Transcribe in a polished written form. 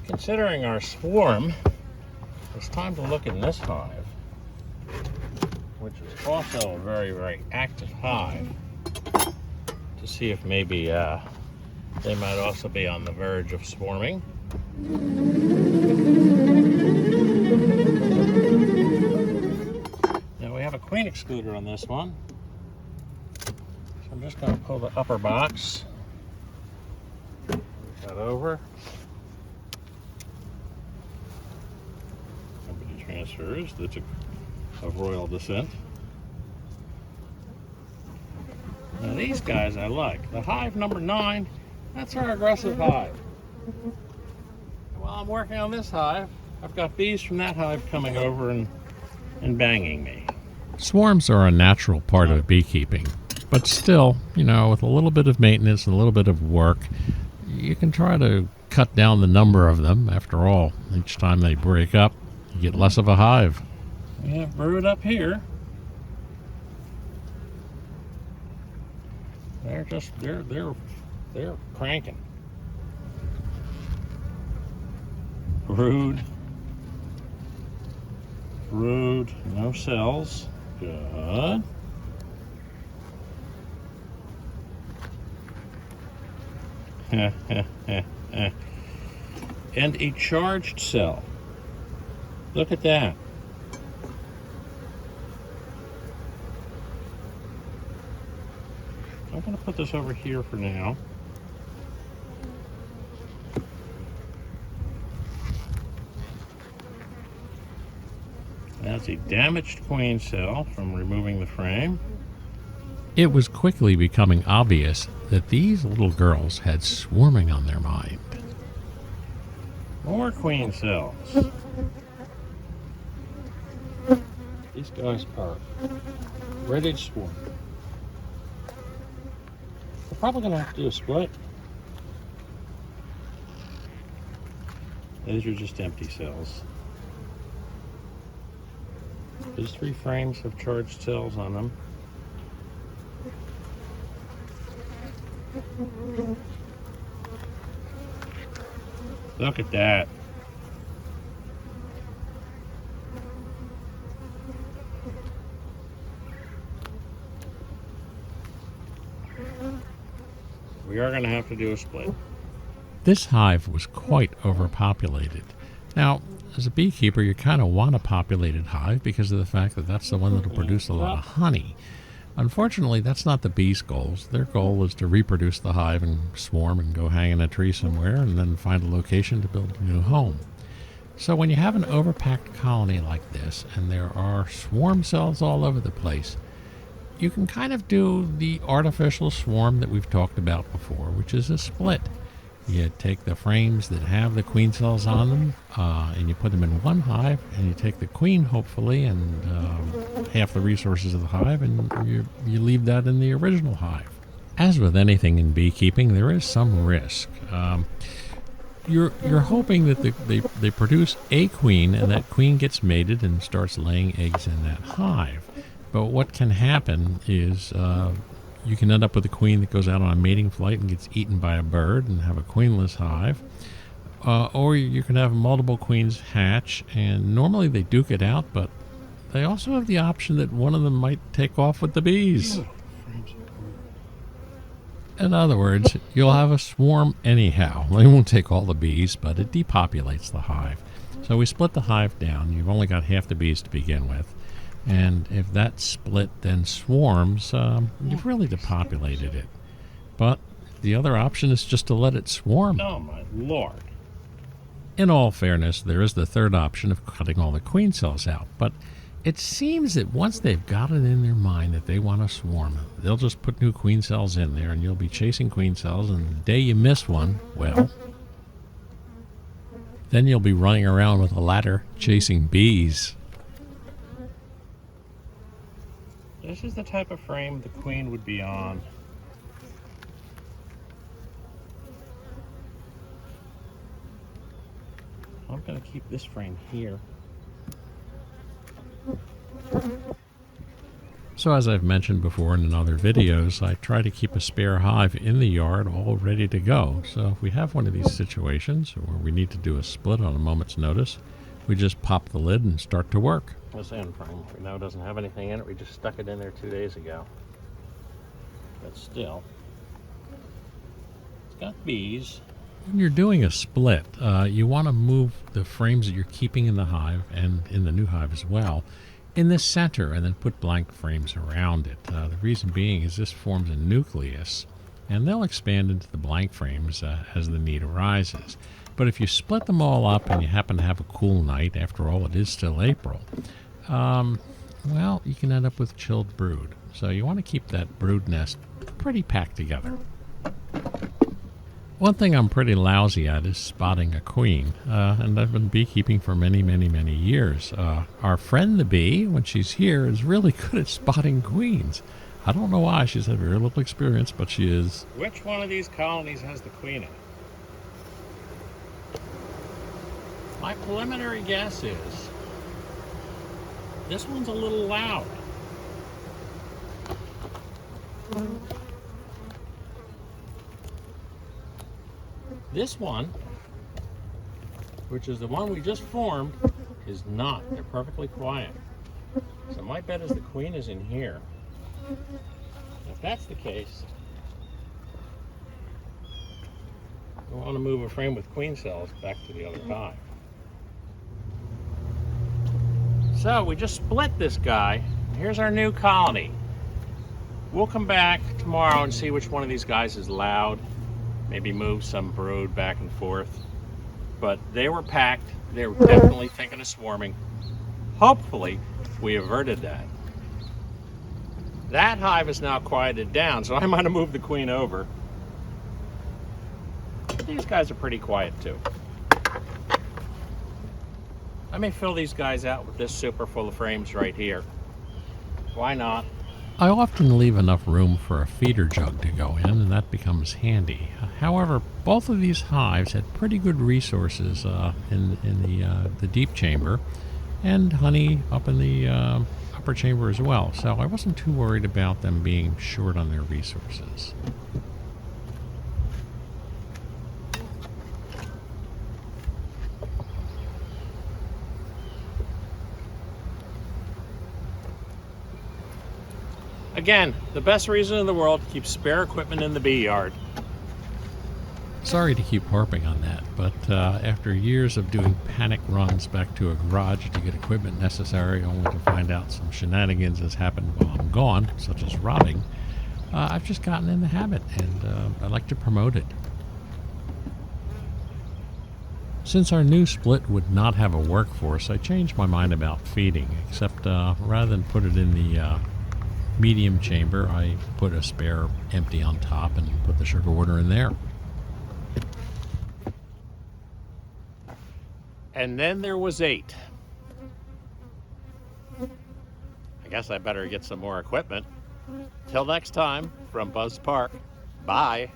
Considering our swarm, it's time to look in this hive, which is also a very, very active hive, to see if maybe they might also be on the verge of swarming. Now we have a queen excluder on this one, so I'm just going to pull the upper box, that over. Company transfers, that's of royal descent. Now these guys I like. The hive number 9, that's our aggressive hive. While I'm working on this hive, I've got bees from that hive coming over and banging me. Swarms are a natural part of beekeeping, but still, with a little bit of maintenance and a little bit of work, you can try to cut down the number of them. After all, each time they break up, you get less of a hive. We have brood up here. They're cranking. Brood, no cells. Good. And a charged cell. Look at that. I'm going to put this over here for now. That's a damaged queen cell from removing the frame. It was quickly becoming obvious that these little girls had swarming on their mind. More queen cells. These guys are ready to swarm. We're probably going to have to do a split. These are just empty cells. These 3 frames have charged cells on them. Look at that. We are going to have to do a split. This hive was quite overpopulated. Now, as a beekeeper, you kind of want a populated hive because of the fact that that's the one that will produce a lot of honey. Unfortunately, that's not the bees' goals. Their goal is to reproduce the hive and swarm and go hang in a tree somewhere and then find a location to build a new home. So when you have an overpacked colony like this and there are swarm cells all over the place, you can kind of do the artificial swarm that we've talked about before, which is a split. You take the frames that have the queen cells on them and you put them in one hive, and you take the queen, hopefully, and half the resources of the hive, and you leave that in the original hive. As with anything in beekeeping, there is some risk. You're hoping that they produce a queen, and that queen gets mated and starts laying eggs in that hive. But what can happen is you can end up with a queen that goes out on a mating flight and gets eaten by a bird and have a queenless hive. Or you can have multiple queens hatch, and normally they duke it out, but they also have the option that one of them might take off with the bees. In other words, you'll have a swarm anyhow. They won't take all the bees, but it depopulates the hive. So we split the hive down. You've only got half the bees to begin with. And if that split then swarms, you've really depopulated it. But the other option is just to let it swarm. Oh, my Lord. In all fairness, there is the third option of cutting all the queen cells out. But it seems that once they've got it in their mind that they want to swarm, they'll just put new queen cells in there, and you'll be chasing queen cells, and the day you miss one, well, then you'll be running around with a ladder chasing bees. This is the type of frame the queen would be on. I'm going to keep this frame here. So as I've mentioned before in other videos, I try to keep a spare hive in the yard all ready to go. So if we have one of these situations where we need to do a split on a moment's notice, we just pop the lid and start to work. This end frame right now doesn't have anything in it. We just stuck it in there 2 days ago. But still, it's got bees. When you're doing a split, you want to move the frames that you're keeping in the hive and in the new hive as well in the center, and then put blank frames around it. The reason being is this forms a nucleus, and they'll expand into the blank frames as the need arises. But if you split them all up and you happen to have a cool night, after all, it is still April, well, you can end up with chilled brood. So you want to keep that brood nest pretty packed together. One thing I'm pretty lousy at is spotting a queen, and I've been beekeeping for many, many, many years. Our friend the bee, when she's here, is really good at spotting queens. I don't know why. She's had very little experience, but she is. Which one of these colonies has the queen in it? My preliminary guess is this one's a little loud. This one, which is the one we just formed, is not. They're perfectly quiet. So my bet is the queen is in here. If that's the case, we want to move a frame with queen cells back to the other hive. So we just split this guy. Here's our new colony. We'll come back tomorrow and see which one of these guys is loud. Maybe move some brood back and forth. But they were packed. They were definitely thinking of swarming. Hopefully, we averted that. That hive is now quieted down, so I might have moved the queen over. But these guys are pretty quiet too. I may fill these guys out with this super full of frames right here. Why not? I often leave enough room for a feeder jug to go in, and that becomes handy. However, both of these hives had pretty good resources in the deep chamber, and honey up in the upper chamber as well, so I wasn't too worried about them being short on their resources. Again, the best reason in the world to keep spare equipment in the bee yard. Sorry to keep harping on that, but after years of doing panic runs back to a garage to get equipment necessary, only to find out some shenanigans has happened while I'm gone, such as robbing, I've just gotten in the habit, and I like to promote it. Since our new split would not have a workforce, I changed my mind about feeding, except rather than put it in the medium chamber, I put a spare empty on top and put the sugar water in there. And then there was 8. I guess I better get some more equipment. Till next time, from Buzz Park, bye.